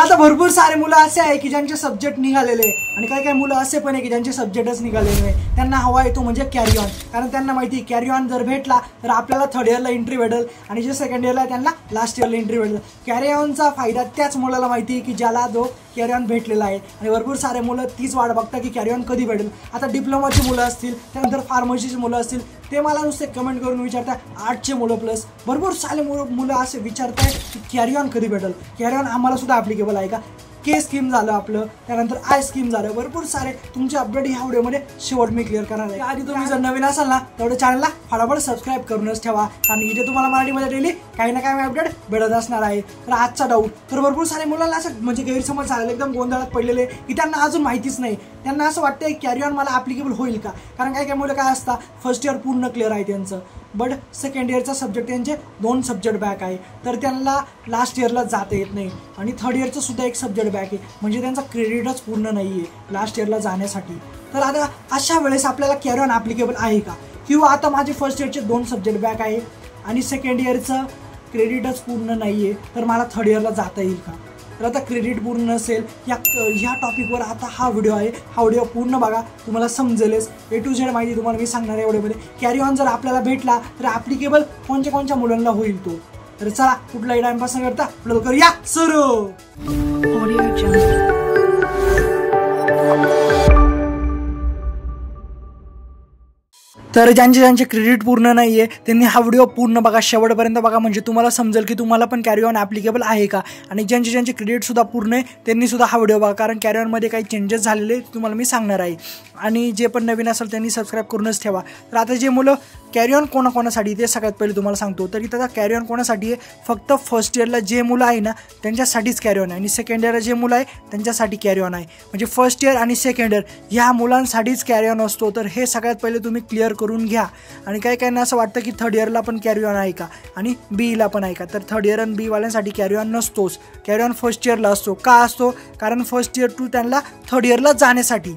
आता भरपूर सारे मुलं असे आहे की ज्यांचे सब्जेक्ट निघालेले आणि काही काही मुलं असे पण आहे की ज्यांचे सब्जेक्टच निघालेले नाही, त्यांना हवा येतो म्हणजे कॅरी ऑन. कारण त्यांना माहिती आहे कॅरी ऑन जर भेटला तर आपल्याला थर्ड इयरला एंट्री भेटेल आणि जे सेकंड इयरला आहे त्यांना लास्ट इयरला एंट्री भेटेल. कॅरी ऑनचा फायदा त्याच मुलाला माहिती आहे की ज्याला जो कॅरी ऑन भेटलेला आहे. आणि भरपूर सारे मुलं तीच वाट बघतात की कॅरी ऑन कधी भेटेल. आता डिप्लोमाची मुलं असतील, त्यानंतर फार्मसीची मुलं असतील, ते मला नुसते कमेंट करून विचारतात. आर्टचे मुलं प्लस भरपूर सारे मुलं असे विचारतात की कॅरी ऑन कधी भेटेल, कॅरी ऑन आम्हाला सुद्धा ॲप्लिकेबल आहे का. के स्कीम झालं आपलं, त्यानंतर आय स्कीम झालं. भरपूर सारे तुमचे अपडेट ह्या व्हिडिओमध्ये शेवट मी क्लिअर करणार आहे. आधी तुम्ही जर नवीन असाल ना तेवढं चॅनलला फटाफट सबस्क्राईब करूनच ठेवा, कारण इथे तुम्हाला मराठीमध्ये डेली काही ना काही अपडेट भेटत असणार आहे. तर आजचा डाऊट तर भरपूर सारे मुलांना असं म्हणजे गैरसमज झालेले, एकदम गोंधळात पडलेले की त्यांना अजून माहितीच नाही. त्यांना असं वाटतं की कॅरी ऑन मला ॲप्लिकेबल होईल का. कारण काही काही मुलं काय असतात फर्स्ट इयर पूर्ण क्लिअर आहे त्यांचं, बट सेकंड इयरचा सब्जेक्ट त्यांचे 2 सब्जेक्ट बॅक आहे, तर त्यांना लास्ट इयरला जाता येत नाही. आणि थर्ड इयरचं सुद्धा एक सब्जेक्ट बॅक आहे, म्हणजे त्यांचा क्रेडिटच पूर्ण नाही आहे लास्ट इयरला जाण्यासाठी. तर आता अशा वेळेस आपल्याला कॅरी ऑन ॲप्लिकेबल आहे का, किंवा आता माझे फर्स्ट इयरचे 2 सब्जेक्ट बॅक आहे आणि सेकंड इयरचं क्रेडिटच पूर्ण नाही आहे, तर मला थर्ड इयरला जाता येईल का. तर आता क्रेडिट पूर्ण नसेल ह्या टॉपिकवर आता हा व्हिडिओ आहे. हा व्हिडिओ पूर्ण बघा, तुम्हाला समजेलच. A to Z माहिती तुम्हाला मी सांगणार आहे व्हिडिओमध्ये. कॅरी ऑन जर आपल्याला भेटला तर ॲप्लिकेबल कोणत्या मुलांना होईल तो. तर चला कुठलाही टाइमपास न करता व्हिडिओ करूया सुरू. तर ज्यांचे क्रेडिट पूर्ण नाही आहे त्यांनी हा व्हिडिओ पूर्ण बघा, शेवटपर्यंत बघा, म्हणजे तुम्हाला समजेल की तुम्हाला पण कॅरी ऑन ॲप्लिकेबल आहे का. आणि ज्यांचे क्रेडिटसुद्धा पूर्ण आहे त्यांनी सुद्धा हा व्हिडिओ बघा, कारण कॅरी ऑनमध्ये काही चेंजेस झालेले तुम्हाला मी सांगणार आहे. आणि जे पण नवीन असेल त्यांनी सबस्क्राईब करूनच ठेवा. तर आता जे मुलं कॅरी ऑन कोणाकोणासाठी ते सगळ्यात पहिले तुम्हाला सांगतो. तर इथं कॅरी ऑन कोणासाठी आहे, फक्त फर्स्ट इयरला जे मुलं आहे ना त्यांच्यासाठीच कॅरी ऑन आहे, आणि सेकंड इयरला जे मुलं आहे त्यांच्यासाठी कॅरी ऑन आहे. म्हणजे फर्स्ट इयर आणि सेकंड इयर ह्या मुलांसाठीच कॅरी ऑन असतो. तर हे सगळ्यात पहिले तुम्ही क्लिअर करून घ्या. आणि काही असं वाटतं की थर्ड इयरला पण कॅरी ऑन आहे का आणि बीला पण आहे का. तर थर्ड इयर आणि बी वाल्यांसाठी कॅरी ऑन नसतोच, कॅरी ऑन फर्स्ट इयरला असतो. का असतो, कारण फर्स्ट इयर टू त्यांना थर्ड इयरला जाण्यासाठी,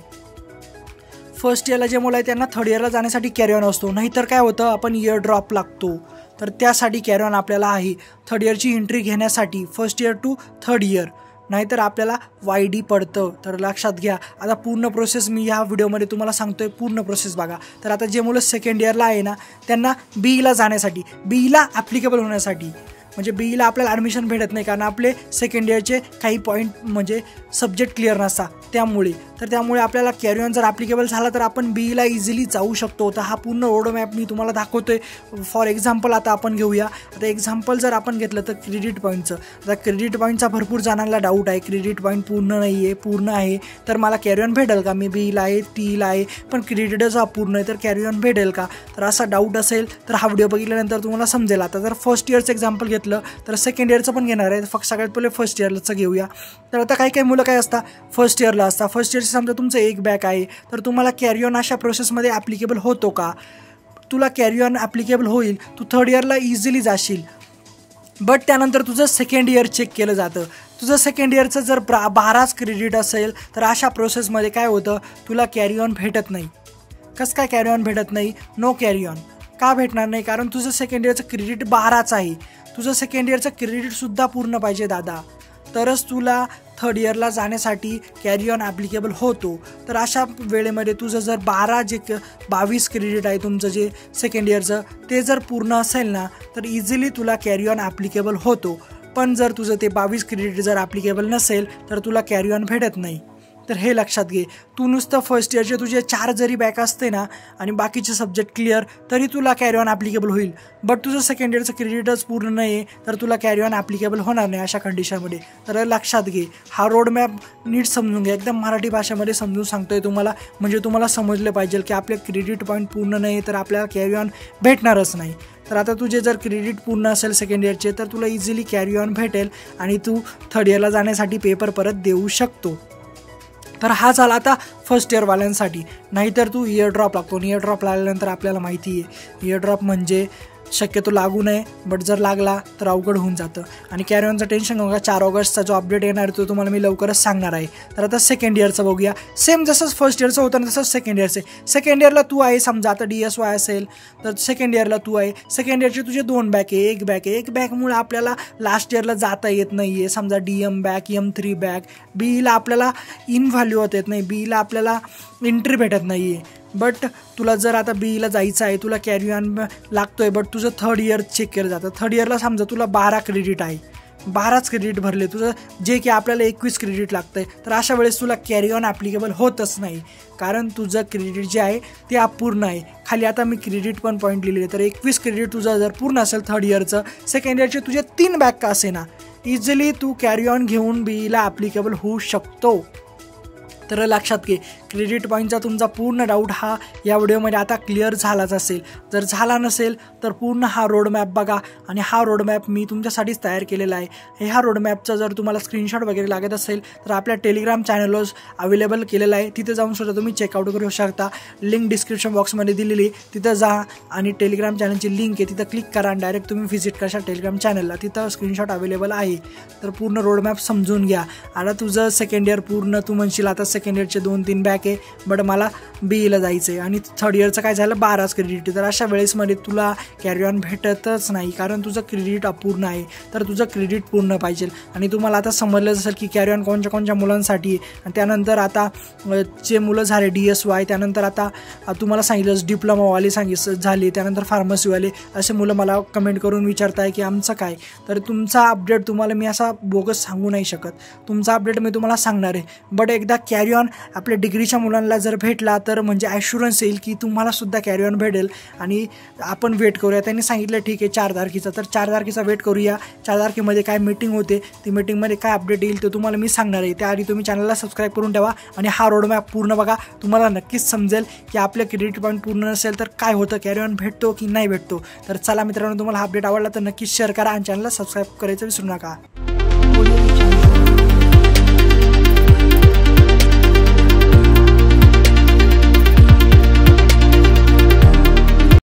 फर्स्ट इयरला जे मुलं आहे त्यांना थर्ड इयरला जाण्यासाठी कॅरी ऑन असतो. नाहीतर काय होतं, आपण इयर ड्रॉप लागतो, तर त्यासाठी कॅरी ऑन आपल्याला आहे. थर्ड इयरची एंट्री घेण्यासाठी first year to third year, नाहीतर आपल्याला YD पडतं. तर लक्षात घ्या. आता पूर्ण प्रोसेस मी ह्या व्हिडिओमध्ये तुम्हाला सांगतोय, पूर्ण प्रोसेस बघा. तर आता जे मुलं सेकंड इयरला आहे ना त्यांना बीला जाण्यासाठी, बीला ॲप्लिकेबल होण्यासाठी, म्हणजे बीला आपल्याला ॲडमिशन भेटत नाही कारण आपले सेकंड इयरचे काही पॉईंट म्हणजे सब्जेक्ट क्लिअर नसतात त्यामुळे. तर त्यामुळे आपल्याला कॅरी ऑन जर ॲप्लिकेबल झाला तर आपण बीला इझिली जाऊ शकतो. तर हा पूर्ण रोड मॅप मी तुम्हाला दाखवतोय. फॉर एक्झाम्पल आता आपण घेऊया. आता एक्झाम्पल जर आपण घेतलं तर क्रेडिट पॉईंटचं. आता क्रेडिट पॉईंटचा भरपूर जणांना डाऊट आहे, क्रेडिट पॉईंट पूर्ण नाही आहे, पूर्ण आहे तर मला कॅरी ऑन भेटेल का. मी बीला आहे, टीला आहे, पण क्रेडिटच हा पूर्ण आहे तर कॅरी ऑन भेटेल का. तर असा डाऊट असेल तर हा व्हिडिओ बघितल्यानंतर तुम्हाला समजेल. आता जर फर्स्ट इयरचं एक्झाम्पल घेतलं तर सेकंड इयरचं पण घेणार आहे. फक्त सगळ्यात पहिले फर्स्ट इयरचं घेऊया. तर आता काही मुलं काय असतात फर्स्ट इयरला असतात. फर्स्ट इयरचं समजा तुमचं एक बॅक आहे, तर तुम्हाला कॅरी ऑन अशा प्रोसेसमध्ये ॲप्लिकेबल होतो का. तुला कॅरी ऑन ॲप्लिकेबल होईल, तू थर्ड इयरला इझिली जाशील, बट त्यानंतर तुझं सेकंड इयर चेक केलं जातं. तुझं सेकंड इयरचं जर 12च क्रेडिट असेल तर अशा प्रोसेसमध्ये काय होतं, तुला कॅरी ऑन भेटत नाही. कसं काय कॅरी ऑन भेटत नाही, नो कॅरी ऑन का भेटणार नाही, कारण तुझं सेकंड इयरचं क्रेडिट 12च आहे. तुझं सेकंड इयरचं क्रेडिटसुद्धा पूर्ण पाहिजे दादा, तरच तुला थर्ड इयरला जाण्यासाठी कॅरी ऑन ॲप्लिकेबल होतो. तर अशा वेळेमध्ये तुझं जर 22 क्रेडिट आहे तुमचं जे सेकंड इयरचं, ते जर पूर्ण असेल ना तर इझिली तुला कॅरी ऑन ॲप्लिकेबल होतो. पण जर तुझं ते 22 क्रेडिट जर ॲप्लिकेबल नसेल तर तुला कॅरी ऑन भेटत नाही. तर हे लक्षात घे. तू नुसतं फर्स्ट इयरचे तुझे 4 जरी बॅक असते ना आणि बाकीचे सब्जेक्ट क्लिअर तरी तुला कॅरी ऑन ॲप्लिकेबल होईल, बट तुझं सेकंड इयरचं क्रेडिटच पूर्ण नाही आहे तर तुला कॅरी ऑन ॲप्लिकेबल होणार नाही अशा कंडिशनमध्ये. तर लक्षात घे. हा रोडमॅप नीट समजून घ्या. एकदम मराठी भाषेमध्ये समजून सांगतोय तुम्हाला, म्हणजे तुम्हाला समजलं पाहिजे की आपले क्रेडिट पॉईंट पूर्ण नाही तर आपल्याला कॅरी ऑन भेटणारच नाही. तर आता तुझे जर क्रेडिट पूर्ण असेल सेकंड इयरचे तर तुला इझिली कॅरी ऑन भेटेल आणि तू थर्ड इयरला जाण्यासाठी पेपर परत देऊ शकतो. तर हा झाला आता फर्स्ट इयरवाल्यांसाठी. नाहीतर तू इयर ड्रॉप लागतो. इयर ड्रॉप लागल्यानंतर आपल्याला माहिती आहे इयर ड्रॉप म्हणजे शक्यतो लागू नये, बट जर लागला तर अवघड होऊन जातं. आणि कॅरी ऑनचं टेन्शन घेऊ नका, 4 ऑगस्टचा जो अपडेट येणार तो तुम्हाला मी लवकरच सांगणार आहे. तर आता सेकंड इयरचं बघूया. सेम जसंच फर्स्ट इयरचं होतं ना तसंच सेकंड इयरचं आहे. सेकंड इयरला तू आहे, समजा आता DSY असेल तर सेकंड इयरला तू आहे. सेकंड इयरचे तुझे 2 बॅक आहे, 1 बॅक आहे. 1 बॅकमुळे आपल्याला लास्ट इयरला जाता येत नाही आहे. समजा DM बॅक, M3 बॅक, BEला आपल्याला इन व्हॅल्यू होत येत नाही, BEला आपल्याला एंट्री भेटत नाही आहे. बट तुला जर आता BEला जायचं आहे, तुला कॅरी ऑन लागतोय, बट तुझं थर्ड इयर चेक केलं जातं. थर्ड इयरला समजा तुला 12 क्रेडिट आहे, 12च क्रेडिट भरले तुझं, जे की आपल्याला 21 क्रेडिट लागतं आहे. तर अशा वेळेस तुला कॅरी ऑन ॲप्लिकेबल होतच नाही, कारण तुझं क्रेडिट जे आहे ते अपूर्ण आहे. खाली आता मी क्रेडिट पण पॉईंट लिहिलेले. तर 21 क्रेडिट तुझं जर पूर्ण असेल थर्ड इयरचं, सेकंड इयरचे तुझे 3 बॅक का असे ना, इझिली तू कॅरी ऑन घेऊन BEला ॲप्लिकेबल होऊ शकतो. तर लक्षात घे, क्रेडिट पॉईंटचा तुमचा पूर्ण डाऊट हा या व्हिडिओमध्ये आता क्लिअर झालाच असेल. जर झाला नसेल तर पूर्ण हा रोडमॅप बघा, आणि हा रोडमॅप मी तुमच्यासाठीच तयार केलेला आहे. ह्या रोडमॅपचा जर तुम्हाला स्क्रीनशॉट वगैरे लागत असेल तर आपल्या टेलिग्राम चॅनलवर अवेलेबल केलेला आहे. तिथे जाऊन सुद्धा तुम्ही चेकआउट करू शकता. लिंक डिस्क्रिप्शन बॉक्समध्ये दिलेली, तिथं जा आणि टेलिग्राम चॅनलची लिंक आहे तिथं क्लिक करा आणि डायरेक्ट तुम्ही व्हिजिट करा टेलिग्राम चॅनलला. तिथं स्क्रीनशॉट अवेलेबल आहे. तर पूर्ण रोडमॅप समजून घ्या. आता तुझं सेकंड इयर पूर्ण, तू म्हणशील आता सेकंड इयरचे 2-3 बॅक आहे, बट मला BEला जायचं आहे, आणि थर्ड इयरचं काय झालं 12च क्रेडिट. तर अशा वेळेसमध्ये तुला कॅरी ऑन भेटतच नाही, कारण तुझं क्रेडिट अपूर्ण आहे. तर तुझं क्रेडिट पूर्ण पाहिजे. आणि तुम्हाला आता समजलंच असेल की कॅरी ऑन कोणत्या कोणत्या मुलांसाठी आहे. आणि त्यानंतर आता जे मुलं झाले DSY, त्यानंतर आता तुम्हाला सांगितलं डिप्लोमावाले झाले, त्यानंतर फार्मसीवाले, असे मुलं मला कमेंट करून विचारताय की आमचं काय. तर तुमचा अपडेट तुम्हाला मी असा बोगस सांगू नाही शकत. तुमचा अपडेट मी तुम्हाला सांगणार आहे, बट एकदा कॅरी ऑन आपल्या डिग्रीच्या मुलांना जर भेटला तर म्हणजे ॲश्युरन्स येईल की तुम्हाला सुद्धा कॅरी ऑन भेटेल. आणि आपण वेट करूया. त्यांनी सांगितलं ठीक आहे 4 तारखेचा, तर 4 तारखेचा वेट करूया. 4 तारखेमध्ये काय मीटिंग होते, ती मीटिंगमध्ये काय अपडेट येईल ते तुम्हाला मी सांगणार आहे. त्याआधी तुम्ही चॅनलला सबस्क्राईब करून ठेवा आणि हा रोडमॅप पूर्ण बघा. तुम्हाला नक्कीच समजेल की आपलं क्रेडिट पॉईंट पूर्ण नसेल तर काय होतं, कॅरी ऑन भेटतो की नाही भेटतो. तर चला मित्रांनो, तुम्हाला हा अपडेट आवडला तर नक्कीच शेअर करा आणि चॅनलला सबस्क्राईब करायचं विसरू नका.